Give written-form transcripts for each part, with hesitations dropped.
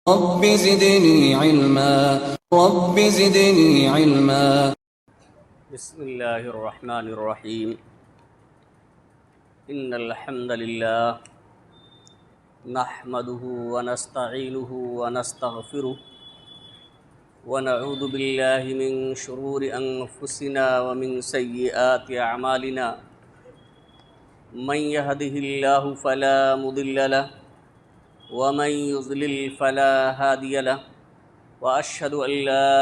رب زدني علما رب زدني علما. بسم اللہ الرحمن الرحیم ان الحمد للہ نحمده ونستعینه ونستغفره ونعوذ باللہ من شرور انفسنا ومن سیئات اعمالنا من يهده اللہ فلا مضل له ومن يضلل فلا هادی له وأشهد أن لا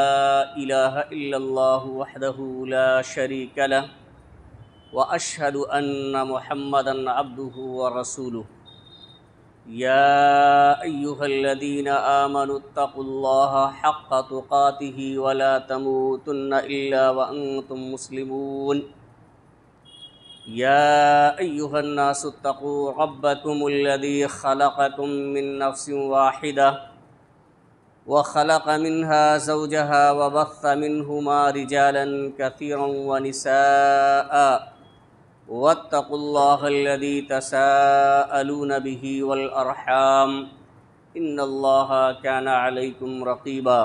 إله إلا الله وحده لا شريك له وأشهد أن محمدًا عبده ورسوله يا أيها الذين آمنوا اتقوا الله حق تقاته ولا تموتن إلا وأنتم مسلمون يا أيها الناس اتقوا ربكم الذي خلقكم من نفس واحدة وخلق منها زوجها وبث منهما رجالا كثيرا ونساء واتقوا الله الذي تساءلون به والأرحام إن الله كان عليكم رقيبا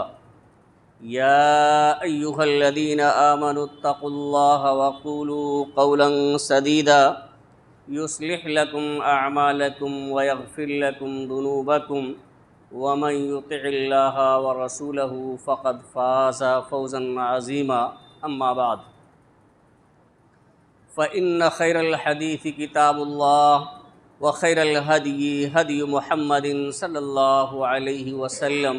يا أيها الذين آمنوا اتقوا الله وقولوا قولا سديدا يصلح لكم أعمالكم ويغفر لكم ذنوبكم ومن يطع الله ورسوله فقد فاز فوزا عظيما أما بعد فإن خير الحديث كتاب الله وخير الهدي هدي محمد صلى الله عليه وسلم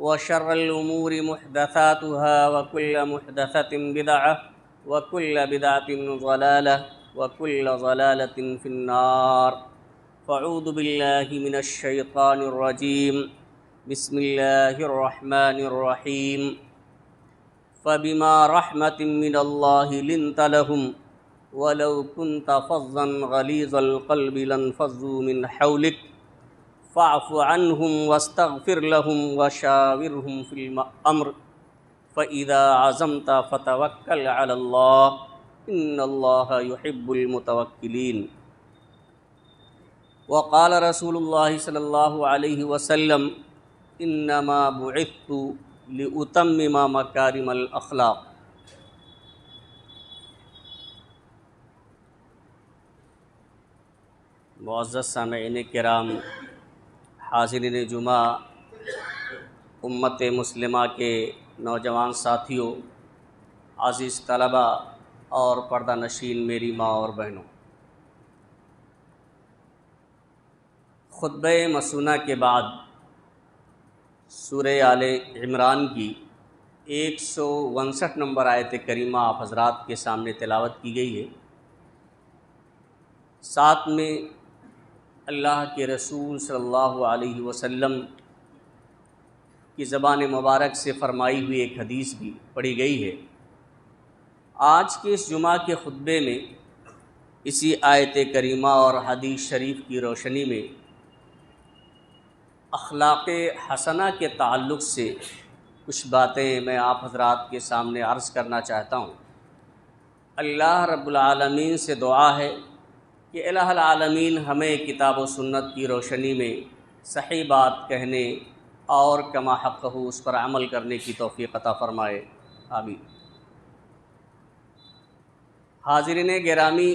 وشر الأمور محدثاتها وكل محدثة بدعة وكل بدعة ضلالة وكل ضلالة في النار. فاعوذ باللہ من الشیطان الرجیم بسم اللہ الرحمن الرحیم فبما رحمة من اللہ لنت لهم ولو كنت فظا غلیظ القلب لانفضوا من حولك فاعف عنهم واستغفر لهم وشاورهم في الأمر فإذا عزمت فتوکل على الله إن الله يحب المتوکلین. وقال رسول اللہ صلی اللہ علیہ وسلم انما بعثت لأتمم مکارم الاخلاق. معزز سامعین کرام، حاضرین جمعہ، امت مسلمہ کے نوجوان ساتھیوں، عزیز طلباء اور پردہ نشین میری ماں اور بہنوں، خطبہ مسونہ کے بعد سورہ آل عمران کی 159 نمبر آیت کریمہ آپ حضرات کے سامنے تلاوت کی گئی ہے. ساتھ میں اللہ کے رسول صلی اللہ علیہ وسلم کی زبان مبارک سے فرمائی ہوئی ایک حدیث بھی پڑھی گئی ہے. آج کے اس جمعہ کے خطبے میں اسی آیت کریمہ اور حدیث شریف کی روشنی میں اخلاق حسنہ کے تعلق سے کچھ باتیں میں آپ حضرات کے سامنے عرض کرنا چاہتا ہوں. اللہ رب العالمین سے دعا ہے کہ الہ العالمین ہمیں کتاب و سنت کی روشنی میں صحیح بات کہنے اور کما حقہ اس پر عمل کرنے کی توفیق عطا فرمائے. آمین. حاضرین گرامی،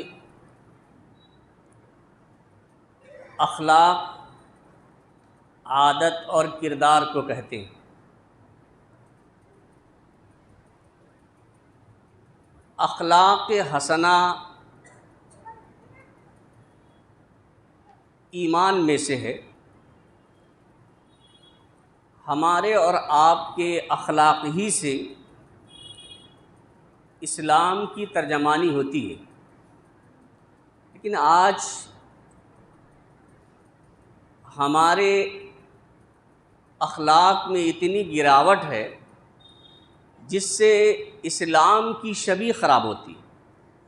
اخلاق عادت اور کردار کو کہتے ہیں. اخلاق حسنہ ایمان میں سے ہے. ہمارے اور آپ کے اخلاق ہی سے اسلام کی ترجمانی ہوتی ہے. لیکن آج ہمارے اخلاق میں اتنی گراوٹ ہے جس سے اسلام کی شبیہ خراب ہوتی ہے.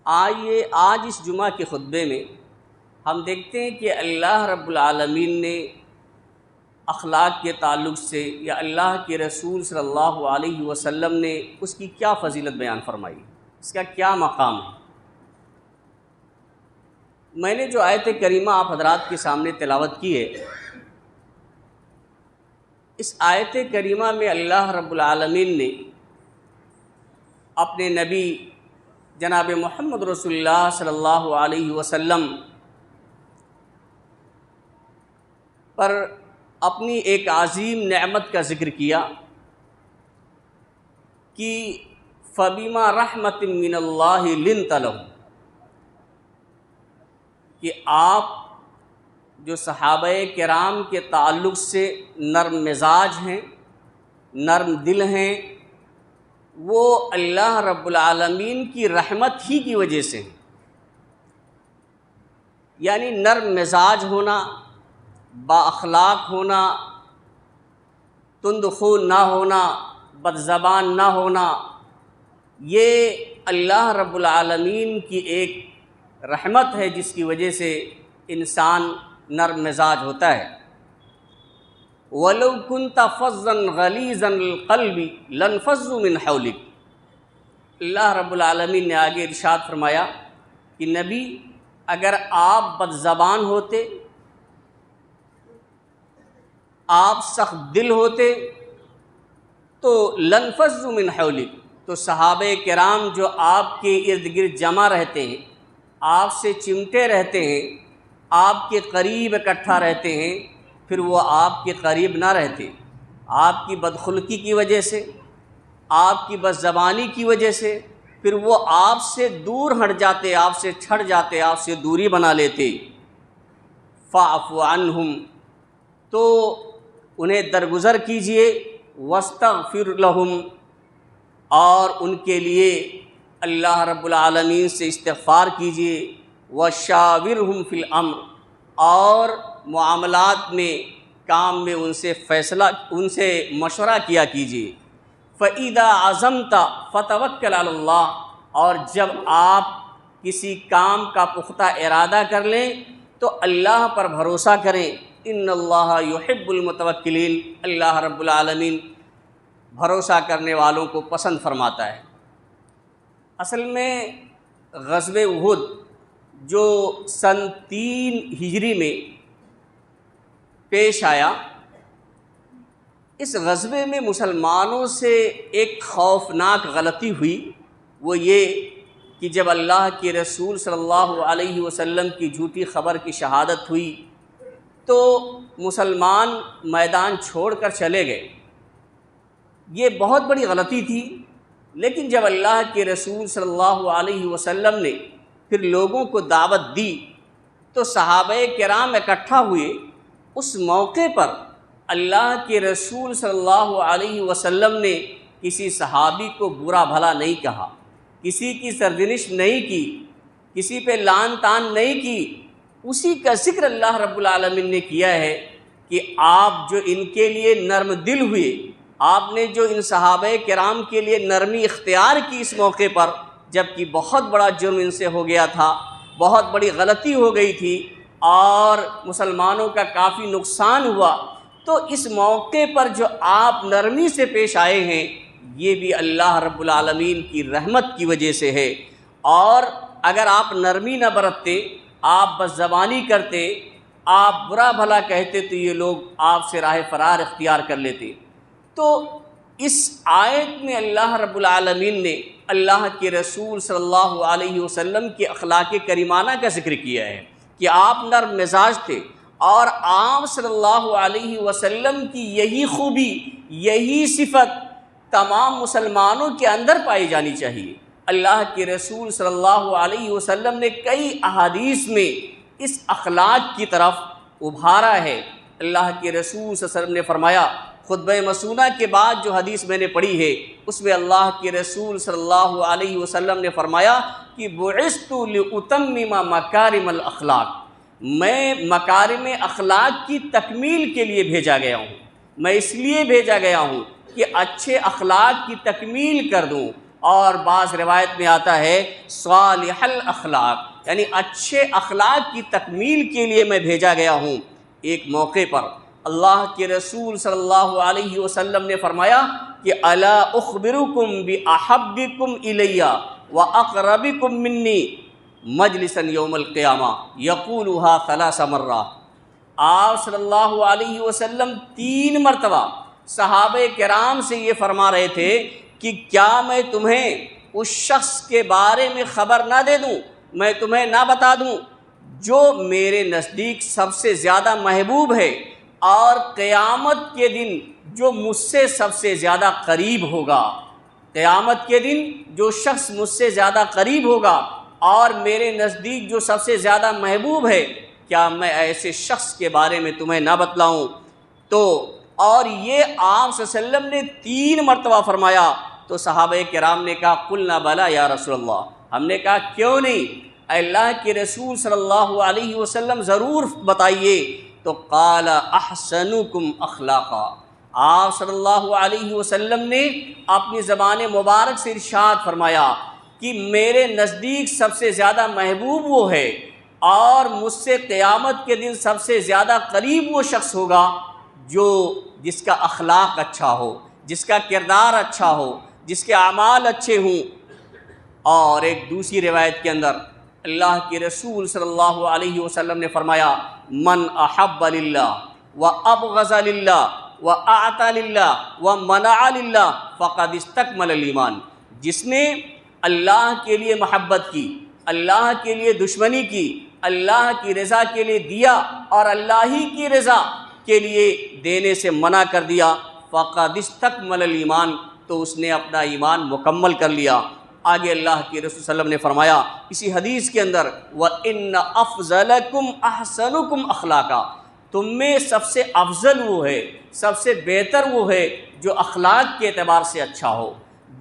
آئیے آج اس جمعہ کے خطبے میں ہم دیکھتے ہیں کہ اللہ رب العالمین نے اخلاق کے تعلق سے یا اللہ کے رسول صلی اللہ علیہ وسلم نے اس کی کیا فضیلت بیان فرمائی، اس کا کیا مقام ہے. میں نے جو آیت کریمہ آپ حضرات کے سامنے تلاوت کی ہے، اس آیت کریمہ میں اللہ رب العالمین نے اپنے نبی جناب محمد رسول اللہ صلی اللہ علیہ وسلم پر اپنی ایک عظیم نعمت کا ذکر کیا کہ فَبِمَا رَحْمَةٍ مِّنَ اللَّهِ لِنْتَ لَهُمْ، کہ آپ جو صحابہ کرام کے تعلق سے نرم مزاج ہیں، نرم دل ہیں، وہ اللہ رب العالمین کی رحمت ہی کی وجہ سے ہیں۔ یعنی نرم مزاج ہونا، با اخلاق ہونا، تند خو نہ ہونا، بد زبان نہ ہونا، یہ اللہ رب العالمین کی ایک رحمت ہے جس کی وجہ سے انسان نرم مزاج ہوتا ہے۔ وَلَوْ كُنْتَ فَظًّا غَلِيظَ الْقَلْبِ لَانفَضُّوا مِنْ حَوْلِكَ، اللہ رب العالمین نے آگے ارشاد فرمایا کہ نبی اگر آپ بد زبان ہوتے، آپ سخت دل ہوتے تو لَانفَضُّوا مِنْ حَوْلِكَ، تو صحابہ کرام جو آپ کے ارد گرد جمع رہتے ہیں، آپ سے چمٹے رہتے ہیں، آپ کے قریب اکٹھا رہتے ہیں، پھر وہ آپ کے قریب نہ رہتے۔ آپ کی بدخلقی کی وجہ سے، آپ کی بد زبانی کی وجہ سے پھر وہ آپ سے دور ہٹ جاتے، آپ سے چھٹ جاتے، آپ سے دوری بنا لیتے۔ فاعف عنہم، تو انہیں درگزر کیجئے، واستغفر لہم، اور ان کے لیے اللہ رب العالمین سے استغفار کیجئے، وشاورہم فی الامر، اور معاملات میں، کام میں ان سے مشورہ کیا کیجئے۔ فَإِذَا عَزَمْتَ فَتَوَكَّلْ عَلَى اللَّهِ، اور جب آپ کسی کام کا پختہ ارادہ کر لیں تو اللہ پر بھروسہ کریں۔ ان اللہ یحب المتوکلین، اللہ رب العالمین بھروسہ کرنے والوں کو پسند فرماتا ہے۔ اصل میں غزوہ احد جو سن 3 ہجری میں پیش آیا، اس غزوے میں مسلمانوں سے ایک خوفناک غلطی ہوئی، وہ یہ کہ جب اللہ کے رسول صلی اللہ علیہ وسلم کی جھوٹی خبر کی شہادت ہوئی تو مسلمان میدان چھوڑ کر چلے گئے۔ یہ بہت بڑی غلطی تھی، لیکن جب اللہ کے رسول صلی اللہ علیہ وسلم نے پھر لوگوں کو دعوت دی تو صحابہ کرام اکٹھا ہوئے۔ اس موقع پر اللہ کے رسول صلی اللہ علیہ وسلم نے کسی صحابی کو برا بھلا نہیں کہا، کسی کی سرزنش نہیں کی، کسی پہ لعن طعن نہیں کی۔ اسی کا ذکر اللہ رب العالمین نے کیا ہے کہ آپ جو ان کے لیے نرم دل ہوئے، آپ نے جو ان صحابہ کرام کے لیے نرمی اختیار کی اس موقع پر، جبکہ بہت بڑا جرم ان سے ہو گیا تھا، بہت بڑی غلطی ہو گئی تھی اور مسلمانوں کا کافی نقصان ہوا، تو اس موقع پر جو آپ نرمی سے پیش آئے ہیں یہ بھی اللہ رب العالمین کی رحمت کی وجہ سے ہے۔ اور اگر آپ نرمی نہ برتتے، آپ بد زبانی کرتے، آپ برا بھلا کہتے تو یہ لوگ آپ سے راہ فرار اختیار کر لیتے۔ تو اس آیت میں اللہ رب العالمین نے اللہ کے رسول صلی اللہ علیہ وسلم کے اخلاق کریمانہ کا ذکر کیا ہے کہ آپ نرم مزاج تھے، اور آپ صلی اللہ علیہ وسلم کی یہی خوبی، یہی صفت تمام مسلمانوں کے اندر پائی جانی چاہیے۔ اللہ کے رسول صلی اللہ علیہ وسلم نے کئی احادیث میں اس اخلاق کی طرف ابھارا ہے۔ اللہ کے رسول صلی اللہ علیہ وسلم نے فرمایا، خطبہ مسونہ کے بعد جو حدیث میں نے پڑھی ہے اس میں اللہ کے رسول صلی اللہ علیہ وسلم نے فرمایا کہ بعثت لأتمم مکارم الاخلاق، میں مکارم اخلاق کی تکمیل کے لیے بھیجا گیا ہوں، میں اس لیے بھیجا گیا ہوں کہ اچھے اخلاق کی تکمیل کر دوں۔ اور بعض روایت میں آتا ہے صالح الاخلاق، یعنی اچھے اخلاق کی تکمیل کے لیے میں بھیجا گیا ہوں۔ ایک موقع پر اللہ کے رسول صلی اللہ علیہ وسلم نے فرمایا کہ الا اخبرکم باحبکم الی واقربکم منی مجلسا یوم القیامہ یقولها 3 مرات۔ آپ صلی اللہ علیہ وسلم 3 مرتبہ صحابہ کرام سے یہ فرما رہے تھے کہ کیا میں تمہیں اس شخص کے بارے میں خبر نہ دے دوں، میں تمہیں نہ بتا دوں جو میرے نزدیک سب سے زیادہ محبوب ہے اور قیامت کے دن جو مجھ سے سب سے زیادہ قریب ہوگا۔ قیامت کے دن جو شخص مجھ سے زیادہ قریب ہوگا اور میرے نزدیک جو سب سے زیادہ محبوب ہے، کیا میں ایسے شخص کے بارے میں تمہیں نہ بتلاؤں؟ تو اور یہ آپ صلی اللہ علیہ وسلم نے 3 مرتبہ فرمایا تو صحابہ کرام نے کہا قلنا بلا یا رسول اللہ، ہم نے کہا کیوں نہیں، اللہ کے رسول صلی اللہ علیہ وسلم ضرور بتائیے۔ تو قال احسنکم اخلاقا، آپ صلی اللہ علیہ وسلم نے اپنی زبان مبارک سے ارشاد فرمایا کہ میرے نزدیک سب سے زیادہ محبوب وہ ہے اور مجھ سے قیامت کے دن سب سے زیادہ قریب وہ شخص ہوگا جس کا اخلاق اچھا ہو، جس کا کردار اچھا ہو، جس کے اعمال اچھے ہوں۔ اور ایک دوسری روایت کے اندر اللہ کے رسول صلی اللہ علیہ وسلم نے فرمایا من احب للہ وابغض للہ واعطى للہ ومنع للہ فقد استکمل الایمان، جس نے اللہ کے لیے محبت کی، اللہ کے لیے دشمنی کی، اللہ کی رضا کے لیے دیا اور اللہ ہی کی رضا کے لیے دینے سے منع کر دیا، فقد استکمل الایمان، تو اس نے اپنا ایمان مکمل کر لیا۔ آگے اللہ کے رسول صلی اللہ علیہ وسلم نے فرمایا اسی حدیث کے اندر وَإِنَّ أَفْضَلَكُمْ أَحْسَنُكُمْ أَخْلَاقًا، تم میں سب سے افضل وہ ہے، سب سے بہتر وہ ہے جو اخلاق کے اعتبار سے اچھا ہو،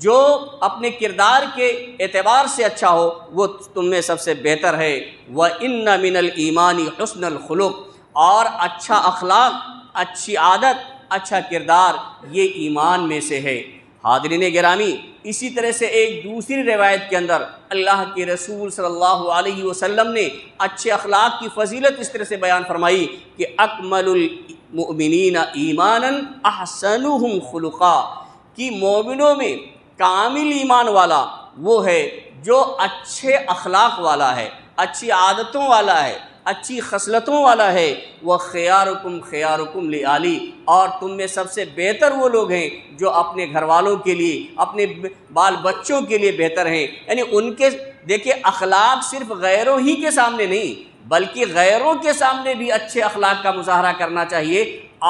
جو اپنے کردار کے اعتبار سے اچھا ہو، وہ تم میں سب سے بہتر ہے۔ وَإِنَّ مِنَ الْإِيمَانِ حُسْنَ الْخُلُقِ، اور اچھا اخلاق، اچھی عادت، اچھا کردار یہ ایمان میں سے ہے۔ حاضرین گرامی، اسی طرح سے ایک دوسری روایت کے اندر اللہ کے رسول صلی اللہ علیہ وسلم نے اچھے اخلاق کی فضیلت اس طرح سے بیان فرمائی کہ اکمل المؤمنین ایمانا احسنہم خلقا، کہ مومنوں میں کامل ایمان والا وہ ہے جو اچھے اخلاق والا ہے، اچھی عادتوں والا ہے، اچھی خصلتوں والا ہے۔ وَخِيَارُكُمْ خِيَارُكُمْ لِأَهْلِهِ، اور تم میں سب سے بہتر وہ لوگ ہیں جو اپنے گھر والوں کے لیے، اپنے بال بچوں کے لیے بہتر ہیں۔ یعنی ان کے دیکھیں اخلاق صرف غیروں ہی کے سامنے نہیں بلکہ غیروں کے سامنے بھی اچھے اخلاق کا مظاہرہ کرنا چاہیے،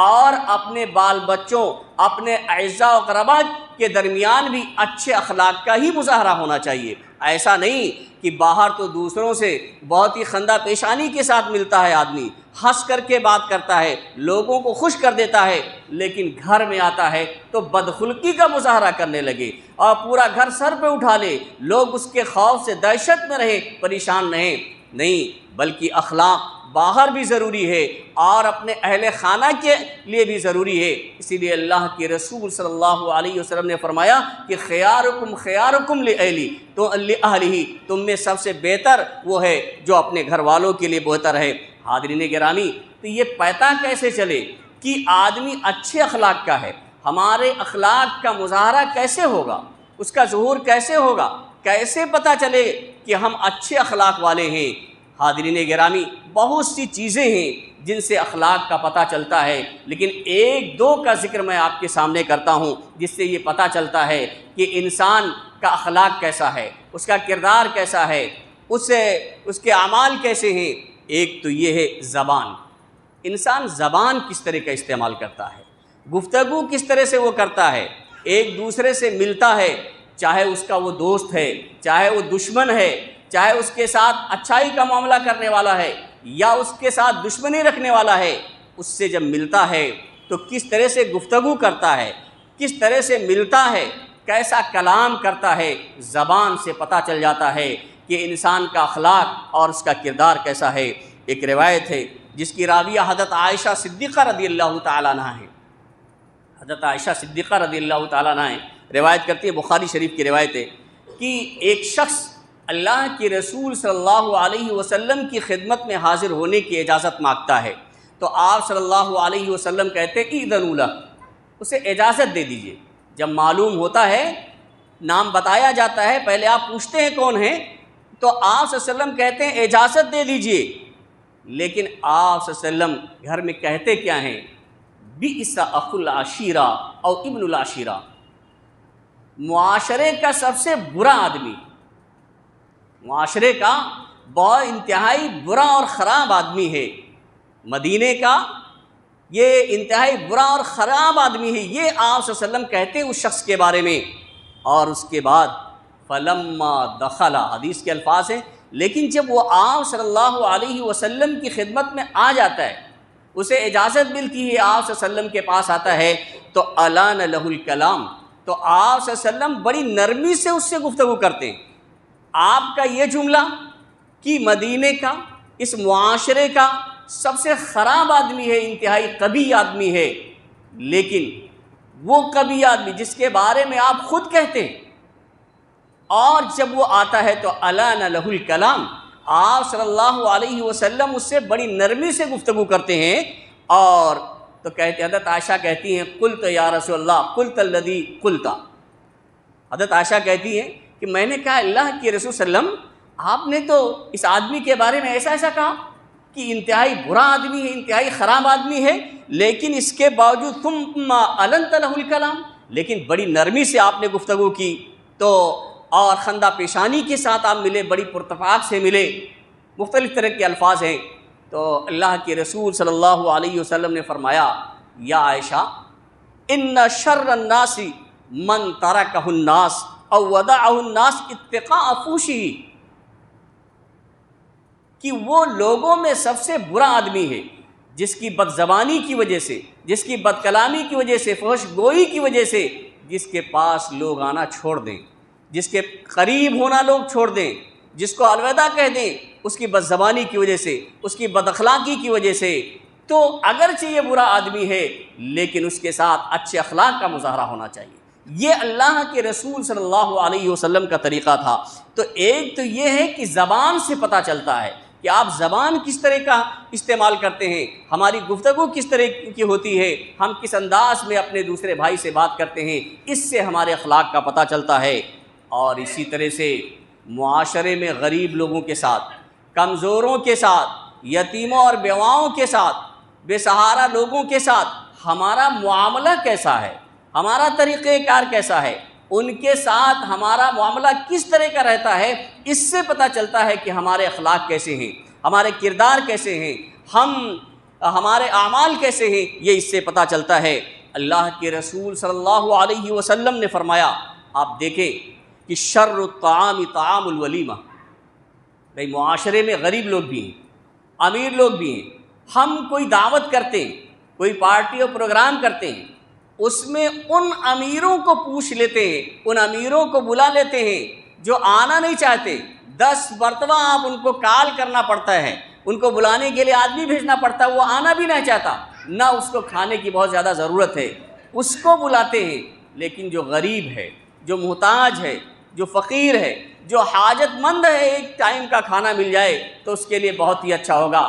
اور اپنے بال بچوں، اپنے اعزاء و اقرباء کے درمیان بھی اچھے اخلاق کا ہی مظاہرہ ہونا چاہیے۔ ایسا نہیں کہ باہر تو دوسروں سے بہت ہی خندہ پیشانی کے ساتھ ملتا ہے، آدمی ہنس کر کے بات کرتا ہے، لوگوں کو خوش کر دیتا ہے، لیکن گھر میں آتا ہے تو بدخلقی کا مظاہرہ کرنے لگے اور پورا گھر سر پہ اٹھا لے، لوگ اس کے خوف سے دہشت میں رہیں، پریشان رہیں۔ نہیں، بلکہ اخلاق باہر بھی ضروری ہے اور اپنے اہل خانہ کے لیے بھی ضروری ہے۔ اسی لیے اللہ کے رسول صلی اللہ علیہ وسلم نے فرمایا کہ خیارکم خیارکم لأہلی، تو لأہلہ، تم میں سب سے بہتر وہ ہے جو اپنے گھر والوں کے لیے بہتر ہے۔ حاضرین گرامی، تو یہ پتہ کیسے چلے کہ آدمی اچھے اخلاق کا ہے؟ ہمارے اخلاق کا مظاہرہ کیسے ہوگا؟ اس کا ظہور کیسے ہوگا؟ کیسے پتہ چلے کہ ہم اچھے اخلاق والے ہیں؟ حاضرین گرامی، بہت سی چیزیں ہیں جن سے اخلاق کا پتہ چلتا ہے، لیکن ایک دو کا ذکر میں آپ کے سامنے کرتا ہوں جس سے یہ پتہ چلتا ہے کہ انسان کا اخلاق کیسا ہے، اس کا کردار کیسا ہے، اس کے اعمال کیسے ہیں۔ ایک تو یہ ہے زبان، انسان زبان کس طرح کا استعمال کرتا ہے، گفتگو کس طرح سے وہ کرتا ہے، ایک دوسرے سے ملتا ہے، چاہے اس کا وہ دوست ہے، چاہے وہ دشمن ہے، چاہے اس کے ساتھ اچھائی کا معاملہ کرنے والا ہے یا اس کے ساتھ دشمنی رکھنے والا ہے، اس سے جب ملتا ہے تو کس طرح سے گفتگو کرتا ہے، کس طرح سے ملتا ہے، کیسا کلام کرتا ہے، زبان سے پتہ چل جاتا ہے کہ انسان کا اخلاق اور اس کا کردار کیسا ہے۔ ایک روایت ہے جس کی راویہ حضرت عائشہ صدیقہ رضی اللہ تعالیٰ عنہ ہیں، حضرت عائشہ صدیقہ رضی اللہ تعالیٰ عنہ ہیں، روایت کرتی ہے، بخاری شریف کی روایت ہے کہ ایک شخص اللہ کے رسول صلی اللہ علیہ وسلم کی خدمت میں حاضر ہونے کی اجازت مانگتا ہے، تو آپ صلی اللہ علیہ وسلم کہتے ہیں اذنوا لہ، اسے اجازت دے دیجئے۔ جب معلوم ہوتا ہے، نام بتایا جاتا ہے، پہلے آپ پوچھتے ہیں کون ہیں، تو آپ صلی اللہ علیہ وسلم کہتے ہیں اجازت دے دیجئے۔ لیکن آپ صلی اللہ علیہ وسلم گھر میں کہتے کیا ہیں؟ بئس اخو العشیرہ او ابن العشیرہ، معاشرے کا سب سے برا آدمی، معاشرے کا بہت انتہائی برا اور خراب آدمی ہے، مدینے کا یہ انتہائی برا اور خراب آدمی ہے، یہ آپ صلی اللہ علیہ وسلم کہتے ہیں اس شخص کے بارے میں۔ اور اس کے بعد فلما دخل، حدیث کے الفاظ ہیں، لیکن جب وہ آپ صلی اللہ علیہ وسلم کی خدمت میں آ جاتا ہے، اسے اجازت ملتی ہے، آپ صلی اللہ علیہ وسلم کے پاس آتا ہے، تو الان لہ الکلام، تو آپ صلی اللہ علیہ وسلم بڑی نرمی سے اس سے گفتگو کرتے ہیں۔ آپ کا یہ جملہ کہ مدینے کا، اس معاشرے کا سب سے خراب آدمی ہے، انتہائی قبیح آدمی ہے، لیکن وہ قبیح آدمی جس کے بارے میں آپ خود کہتے ہیں، اور جب وہ آتا ہے تو الان لہ الکلام، آپ صلی اللہ علیہ وسلم اس سے بڑی نرمی سے گفتگو کرتے ہیں۔ اور تو کہتے ہیں، حضرت عائشہ کہتی ہیں قلت یا رسول اللہ قلت الذی قلت، حضرت عائشہ کہتی ہیں کہ میں نے کہا اللہ کے رسول صلی اللہ علیہ وسلم آپ نے تو اس آدمی کے بارے میں ایسا ایسا کہا کہ انتہائی برا آدمی ہے، انتہائی خراب آدمی ہے، لیکن اس کے باوجود ثم النت لہ الکلام، لیکن بڑی نرمی سے آپ نے گفتگو کی، تو اور خندہ پیشانی کے ساتھ آپ ملے، بڑی پرتفاق سے ملے، مختلف طرح کے الفاظ ہیں۔ تو اللہ کے رسول صلی اللہ علیہ وسلم نے فرمایا یا عائشہ ان شر الناس من ترکہ الناس او ودعہ الناس اتقاء فوشہ، کہ وہ لوگوں میں سب سے برا آدمی ہے جس کی بد زبانی کی وجہ سے، جس کی بد کلامی کی وجہ سے، فحش گوئی کی وجہ سے، جس کے پاس لوگ آنا چھوڑ دیں، جس کے قریب ہونا لوگ چھوڑ دیں، جس کو الوداع کہہ دیں، اس کی بد زبانی کی وجہ سے، اس کی بد اخلاقی کی وجہ سے۔ تو اگرچہ یہ برا آدمی ہے لیکن اس کے ساتھ اچھے اخلاق کا مظاہرہ ہونا چاہیے، یہ اللہ کے رسول صلی اللہ علیہ وسلم کا طریقہ تھا۔ تو ایک تو یہ ہے کہ زبان سے پتہ چلتا ہے کہ آپ زبان کس طرح کا استعمال کرتے ہیں، ہماری گفتگو کس طرح کی ہوتی ہے، ہم کس انداز میں اپنے دوسرے بھائی سے بات کرتے ہیں، اس سے ہمارے اخلاق کا پتہ چلتا ہے۔ اور اسی طرح سے معاشرے میں غریب لوگوں کے ساتھ، کمزوروں کے ساتھ، یتیموں اور بیواؤں کے ساتھ، بے سہارا لوگوں کے ساتھ ہمارا معاملہ کیسا ہے، ہمارا طریقہ کار کیسا ہے، ان کے ساتھ ہمارا معاملہ کس طرح کا رہتا ہے، اس سے پتہ چلتا ہے کہ ہمارے اخلاق کیسے ہیں، ہمارے کردار کیسے ہیں، ہمارے اعمال کیسے ہیں، یہ اس سے پتہ چلتا ہے۔ اللہ کے رسول صلی اللہ علیہ وسلم نے فرمایا، آپ دیکھیں کہ شر الطعام طعام الولیمہ، بھائی معاشرے میں غریب لوگ بھی ہیں، امیر لوگ بھی ہیں، ہم کوئی دعوت کرتے ہیں، کوئی پارٹی اور پروگرام کرتے ہیں، اس میں ان امیروں کو پوچھ لیتے ہیں، ان امیروں کو بلا لیتے ہیں جو آنا نہیں چاہتے، 10 مرتبہ آپ ان کو کال کرنا پڑتا ہے، ان کو بلانے کے لیے آدمی بھیجنا پڑتا ہے، وہ آنا بھی نہیں چاہتا، نہ اس کو کھانے کی بہت زیادہ ضرورت ہے، اس کو بلاتے ہیں۔ لیکن جو غریب ہے، جو محتاج ہے، جو فقیر ہے، جو حاجت مند ہے، ایک ٹائم کا کھانا مل جائے تو اس کے لیے بہت ہی اچھا ہوگا،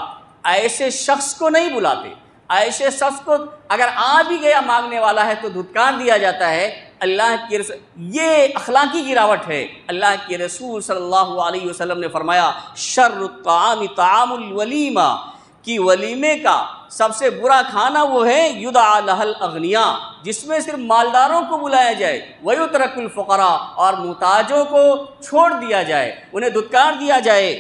ایسے شخص کو نہیں بلاتے، ایسے شخص کو اگر آ بھی گیا مانگنے والا ہے تو دھتکار دیا جاتا ہے۔ اللہ کے رسول، یہ اخلاقی گراوٹ ہے۔ اللہ کے رسول صلی اللہ علیہ وسلم نے فرمایا شر الطعام طعام الولیمہ، کہ ولیمے کا سب سے برا کھانا وہ ہے یدعى لہ الاغنیاء، جس میں صرف مالداروں کو بلایا جائے، ویترک الفقراء، اور محتاجوں کو چھوڑ دیا جائے، انہیں دھتکار دیا جائے۔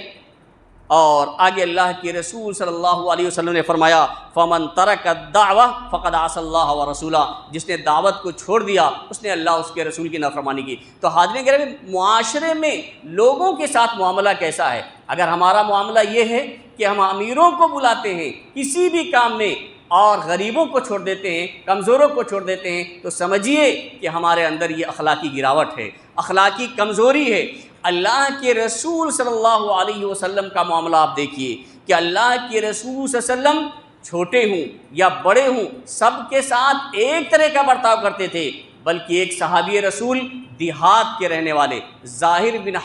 اور آگے اللہ کے رسول صلی اللہ علیہ وسلم نے فرمایا فمن ترک الدعوہ فقد عصى اللہ ورسولہ، جس نے دعوت کو چھوڑ دیا اس نے اللہ اس کے رسول کی نافرمانی کی۔ تو حاضرین گرامی، معاشرے میں لوگوں کے ساتھ معاملہ کیسا ہے؟ اگر ہمارا معاملہ یہ ہے کہ ہم امیروں کو بلاتے ہیں کسی بھی کام میں اور غریبوں کو چھوڑ دیتے ہیں، کمزوروں کو چھوڑ دیتے ہیں، تو سمجھیے کہ ہمارے اندر یہ اخلاقی گراوٹ ہے، اخلاقی کمزوری ہے۔ اللہ کے رسول صلی اللہ علیہ وسلم کا معاملہ آپ دیکھیے کہ اللہ کے رسول صلی اللہ علیہ وسلم چھوٹے ہوں یا بڑے ہوں سب کے ساتھ ایک طرح کا برتاؤ کرتے تھے، بلکہ ایک صحابی رسول دیہات کے رہنے والے زاہر بن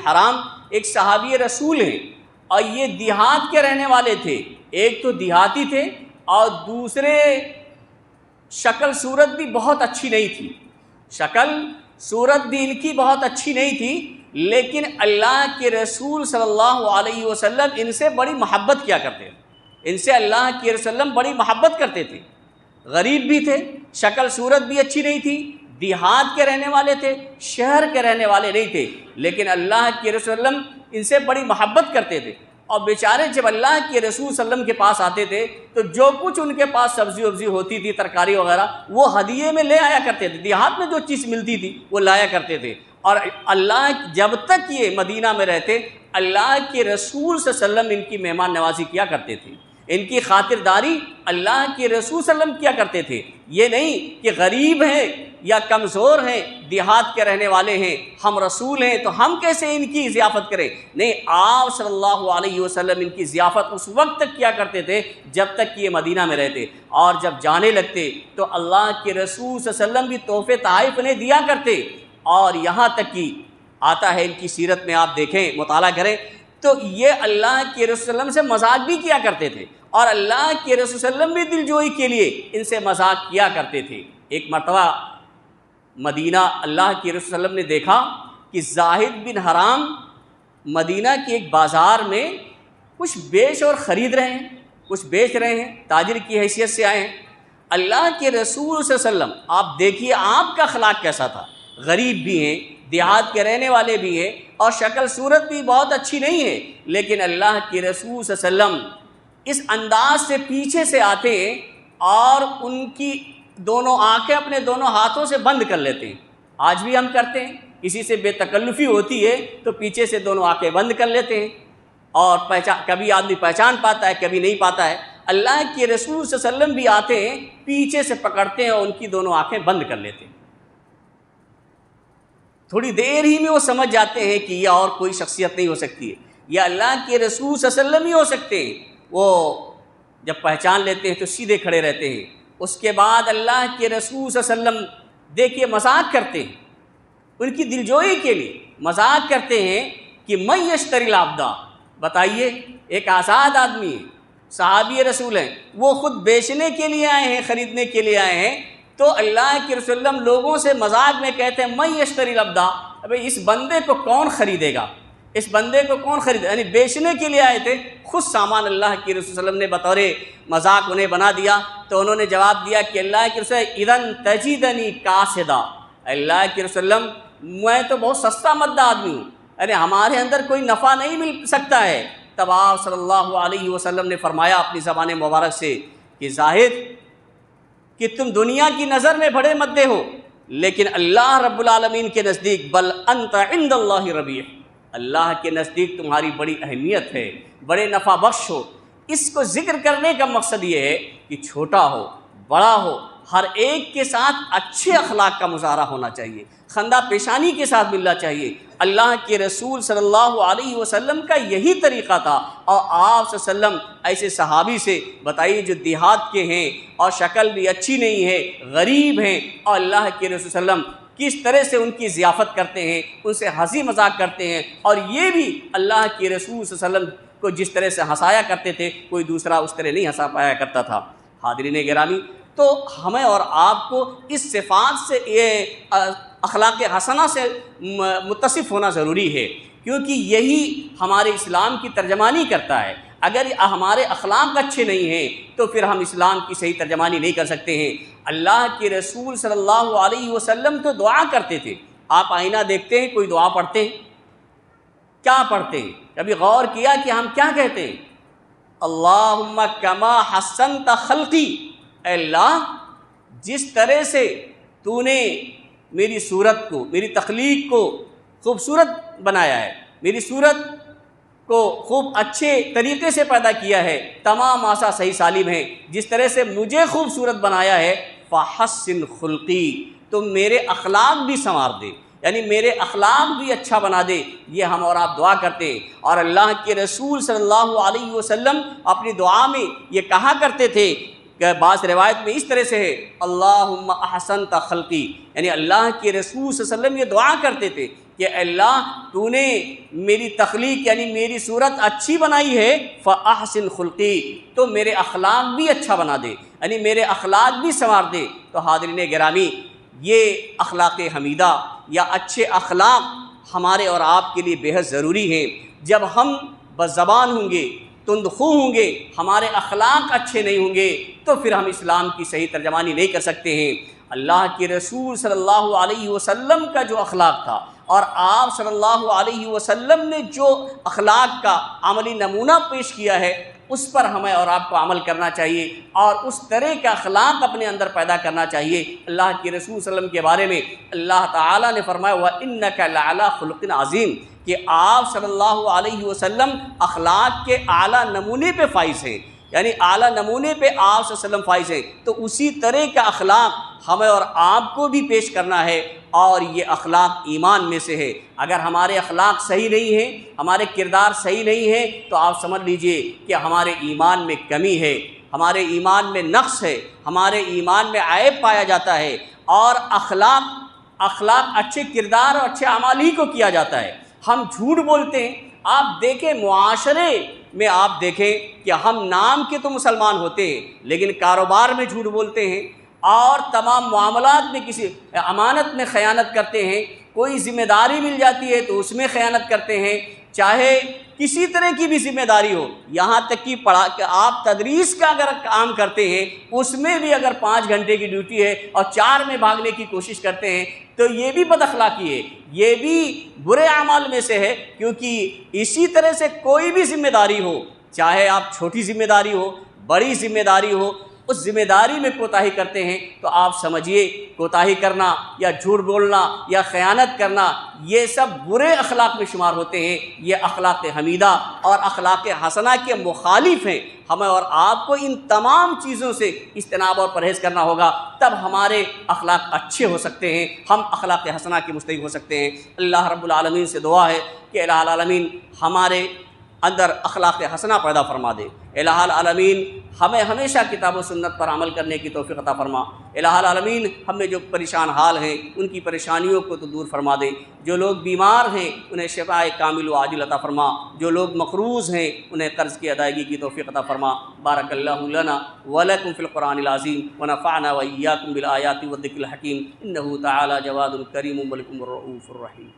حرام ایک صحابی رسول ہیں، اور یہ دیہات کے رہنے والے تھے، ایک تو دیہاتی تھے اور دوسرے شکل صورت بھی بہت اچھی نہیں تھی، شکل صورت بھی ان کی بہت اچھی نہیں تھی، لیکن اللہ کے رسول صلی اللہ علیہ وسلم ان سے بڑی محبت کیا کرتے تھے، ان سے اللہ کے رسول اللہ بڑی محبت کرتے تھے، غریب بھی تھے، شکل صورت بھی اچھی نہیں تھی، دیہات کے رہنے والے تھے، شہر کے رہنے والے نہیں تھے، لیکن اللہ کے رسول اللہ ان سے بڑی محبت کرتے تھے۔ اور بیچارے جب اللہ کے رسول صلی اللہ علیہ وسلم کے پاس آتے تھے تو جو کچھ ان کے پاس سبزی وبزی ہوتی تھی، ترکاری وغیرہ، وہ ہدیے میں لے آیا کرتے تھے، دیہات میں جو چیز ملتی تھی وہ لایا کرتے تھے۔ اور اللہ جب تک یہ مدینہ میں رہتے، اللہ کے رسول صلی اللہ علیہ وسلم ان کی مہمان نوازی کیا کرتے تھے، ان کی خاطرداری اللہ کے رسول صلی اللہ علیہ وسلم کیا کرتے تھے۔ یہ نہیں کہ غریب ہیں یا کمزور ہیں، دیہات کے رہنے والے ہیں، ہم رسول ہیں تو ہم کیسے ان کی ضیافت کریں، نہیں، آپ صلی اللہ علیہ وسلم ان کی ضیافت اس وقت تک کیا کرتے تھے جب تک کہ یہ مدینہ میں رہتے، اور جب جانے لگتے تو اللہ کے رسول صلی اللہ علیہ وسلم بھی تحفے تحائف انہیں دیا کرتے۔ اور یہاں تک کہ آتا ہے ان کی سیرت میں، آپ دیکھیں، مطالعہ کریں تو یہ اللہ کے رسول صلی اللہ علیہ وسلم سے مذاق بھی کیا کرتے تھے، اور اللہ کے رسول صلی اللہ علیہ وسلم بھی دلجوئی کے لیے ان سے مذاق کیا کرتے تھے۔ ایک مرتبہ مدینہ اللہ کے رسول صلی اللہ علیہ وسلم نے دیکھا کہ زاہد بن حرام مدینہ کے ایک بازار میں کچھ بیچ اور خرید رہے ہیں، کچھ بیچ رہے ہیں، تاجر کی حیثیت سے آئے ہیں۔ اللہ کے رسول صلی اللہ علیہ وسلم، آپ دیکھیے آپ کا اخلاق کیسا تھا، غریب بھی ہیں، دیہات کے رہنے والے بھی ہیں، اور شکل صورت بھی بہت اچھی نہیں ہے، لیکن اللہ کے رسول صلی اللہ علیہ وسلم اس انداز سے پیچھے سے آتے ہیں اور ان کی دونوں آنکھیں اپنے دونوں ہاتھوں سے بند کر لیتے ہیں۔ آج بھی ہم کرتے ہیں، کسی سے بے تکلفی ہوتی ہے تو پیچھے سے دونوں آنکھیں بند کر لیتے ہیں، اور کبھی آدمی پہچان پاتا ہے، کبھی نہیں پاتا ہے۔ اللہ کے رسول صلی اللہ علیہ وسلم بھی آتے ہیں، پیچھے سے پکڑتے ہیں اور ان کی دونوں آنکھیں بند کر لیتے ہیں۔ تھوڑی دیر ہی میں وہ سمجھ جاتے ہیں کہ یہ اور کوئی شخصیت نہیں ہو سکتی ہے، یہ اللہ کے رسول صلی اللہ علیہ وسلم ہی ہو سکتے ہیں۔ وہ جب پہچان لیتے ہیں تو سیدھے کھڑے رہتے ہیں۔ اس کے بعد اللہ کے رسول صلی اللہ علیہ وسلم دیکھیے مذاق کرتے ہیں، ان کی دلجوئی کے لیے مذاق کرتے ہیں کہ من یشتری العبد، بتائیے ایک آزاد آدمی ہے، صحابی رسول ہیں، وہ خود بیچنے کے لیے آئے ہیں، خریدنے کے لیے آئے ہیں، تو اللہ کے رسول اللہ علیہ وسلم لوگوں سے مذاق میں کہتے ہیں من یشتری العبد، ابھی اس بندے کو کون خریدے گا، اس بندے کو کون خرید، یعنی بیچنے کے لیے آئے تھے، خود سامان اللہ کے رسول صلی اللہ علیہ وسلم نے بطور مذاق انہیں بنا دیا۔ تو انہوں نے جواب دیا کہ اللہ کے رسول اذن تجدنی کاسدا، اللہ کے رسول میں تو بہت سستا مدہ آدمی ہوں، یعنی ہمارے اندر کوئی نفع نہیں مل سکتا ہے۔ تب آپ صلی اللہ علیہ وسلم نے فرمایا اپنی زبان مبارک سے کہ زاہد، کہ تم دنیا کی نظر میں بڑے مدے ہو، لیکن اللہ رب العالمین کے نزدیک بل انت عند اللہ ربیح، اللہ کے نزدیک تمہاری بڑی اہمیت ہے، بڑے نفع بخش ہو۔ اس کو ذکر کرنے کا مقصد یہ ہے کہ چھوٹا ہو بڑا ہو، ہر ایک کے ساتھ اچھے اخلاق کا مظاہرہ ہونا چاہیے، خندہ پیشانی کے ساتھ ملنا چاہیے۔ اللہ کے رسول صلی اللہ علیہ وسلم کا یہی طریقہ تھا، اور آپ صلی اللہ علیہ وسلم ایسے صحابی سے بتائیے جو دیہات کے ہیں اور شکل بھی اچھی نہیں ہے، غریب ہیں، اور اللہ کے رسول صلی اللہ علیہ وسلم کس طرح سے ان کی ضیافت کرتے ہیں، ان سے ہنسی مذاق کرتے ہیں، اور یہ بھی اللہ کے رسول صلی اللہ علیہ وسلم کو جس طرح سے ہنسایا کرتے تھے کوئی دوسرا اس طرح نہیں ہنسا پایا کرتا تھا۔ حاضرین گرامی، تو ہمیں اور آپ کو اس صفات سے، یہ اخلاق حسنہ سے متصف ہونا ضروری ہے، کیونکہ یہی ہمارے اسلام کی ترجمانی کرتا ہے۔ اگر ہمارے اخلاق اچھے نہیں ہیں تو پھر ہم اسلام کی صحیح ترجمانی نہیں کر سکتے ہیں۔ اللہ کے رسول صلی اللہ علیہ وسلم تو دعا کرتے تھے، آپ آئینہ دیکھتے ہیں، کوئی دعا پڑھتے ہیں، کیا پڑھتے ہیں؟ کبھی غور کیا کہ ہم کیا کہتے ہیں؟ اللہم کما حسنت خلقی، اے اللہ جس طرح سے تو نے میری صورت کو، میری تخلیق کو خوبصورت بنایا ہے، میری صورت کو خوب اچھے طریقے سے پیدا کیا ہے، تمام آسا صحیح سالم ہیں، جس طرح سے مجھے خوبصورت بنایا ہے، فحسن خلقی، تو میرے اخلاق بھی سنوار دے، یعنی میرے اخلاق بھی اچھا بنا دے۔ یہ ہم اور آپ دعا کرتے ہیں، اور اللہ کے رسول صلی اللہ علیہ وسلم اپنی دعا میں یہ کہا کرتے تھے کہ بعض روایت میں اس طرح سے ہے، اللہم احسنت خلقی، یعنی اللہ کے رسول صلی اللہ علیہ وسلم یہ دعا کرتے تھے کہ اللہ تو نے میری تخلیق یعنی میری صورت اچھی بنائی ہے، فاحسن خلقی، تو میرے اخلاق بھی اچھا بنا دے، یعنی میرے اخلاق بھی سنوار دے۔ تو حاضرین گرامی، یہ اخلاق حمیدہ یا اچھے اخلاق ہمارے اور آپ کے لیے بے حد ضروری ہیں۔ جب ہم بزبان ہوں گے تندخو ہوں گے، ہمارے اخلاق اچھے نہیں ہوں گے، تو پھر ہم اسلام کی صحیح ترجمانی نہیں کر سکتے ہیں۔ اللہ کے رسول صلی اللہ علیہ وسلم کا جو اخلاق تھا اور آپ صلی اللہ علیہ وسلم نے جو اخلاق کا عملی نمونہ پیش کیا ہے، اس پر ہمیں اور آپ کو عمل کرنا چاہیے اور اس طرح کا اخلاق اپنے اندر پیدا کرنا چاہیے۔ اللہ کے رسول صلی اللہ علیہ وسلم کے بارے میں اللہ تعالیٰ نے فرمایا وَإِنَّكَ لَعَلَىٰ خُلُقٍ عَظِيمٍ، کہ آپ صلی اللہ علیہ وسلم اخلاق کے اعلیٰ نمونے پہ فائز ہیں، یعنی اعلیٰ نمونے پہ آپ صلی اللہ علیہ وسلم فائز ہیں۔ تو اسی طرح کا اخلاق ہمیں اور آپ کو بھی پیش کرنا ہے، اور یہ اخلاق ایمان میں سے ہے۔ اگر ہمارے اخلاق صحیح نہیں ہیں، ہمارے کردار صحیح نہیں ہیں، تو آپ سمجھ لیجئے کہ ہمارے ایمان میں کمی ہے، ہمارے ایمان میں نقص ہے، ہمارے ایمان میں عیب پایا جاتا ہے، اور اخلاق اچھے کردار اور اچھے اعمال ہی کو کیا جاتا ہے۔ ہم جھوٹ بولتے ہیں، آپ دیکھیں معاشرے میں، آپ دیکھیں کہ ہم نام کے تو مسلمان ہوتے ہیں لیکن کاروبار میں جھوٹ بولتے ہیں، اور تمام معاملات میں کسی امانت میں خیانت کرتے ہیں، کوئی ذمہ داری مل جاتی ہے تو اس میں خیانت کرتے ہیں، چاہے کسی طرح کی بھی ذمہ داری ہو، یہاں تک کہ آپ تدریس کا اگر کام کرتے ہیں، اس میں بھی اگر 5 گھنٹے کی ڈیوٹی ہے اور 4 میں بھاگنے کی کوشش کرتے ہیں، تو یہ بھی بد اخلاقی ہے، یہ بھی برے اعمال میں سے ہے۔ کیونکہ اسی طرح سے کوئی بھی ذمہ داری ہو، چاہے آپ چھوٹی ذمہ داری ہو، بڑی ذمہ داری ہو، اس ذمہ داری میں کوتاہی کرتے ہیں تو آپ سمجھیے کوتاہی کرنا یا جھوٹ بولنا یا خیانت کرنا، یہ سب برے اخلاق میں شمار ہوتے ہیں۔ یہ اخلاق حمیدہ اور اخلاق حسنہ کے مخالف ہیں۔ ہمیں اور آپ کو ان تمام چیزوں سے اجتناب اور پرہیز کرنا ہوگا، تب ہمارے اخلاق اچھے ہو سکتے ہیں، ہم اخلاق حسنہ کے مستحق ہو سکتے ہیں۔ اللہ رب العالمین سے دعا ہے کہ الہ العالمین ہمارے اندر اخلاق حسنہ پیدا فرما دے۔ الہ العالمین ہمیں ہمیشہ کتاب و سنت پر عمل کرنے کی توفیق عطا فرما۔ الہ العالمین ہم میں جو پریشان حال ہیں ان کی پریشانیوں کو تو دور فرما دے، جو لوگ بیمار ہیں انہیں شفاء کامل و عاجل عطا فرما، جو لوگ مقروض ہیں انہیں قرض کی ادائیگی کی توفیق عطا فرما۔ بارک اللہ لنا ولکم فی القرآن العظیم ونفعنا وإیاکم بالآیات والذکر الحکیم، انہ تعالی جواد کریم ملک الرؤوف الرحیم۔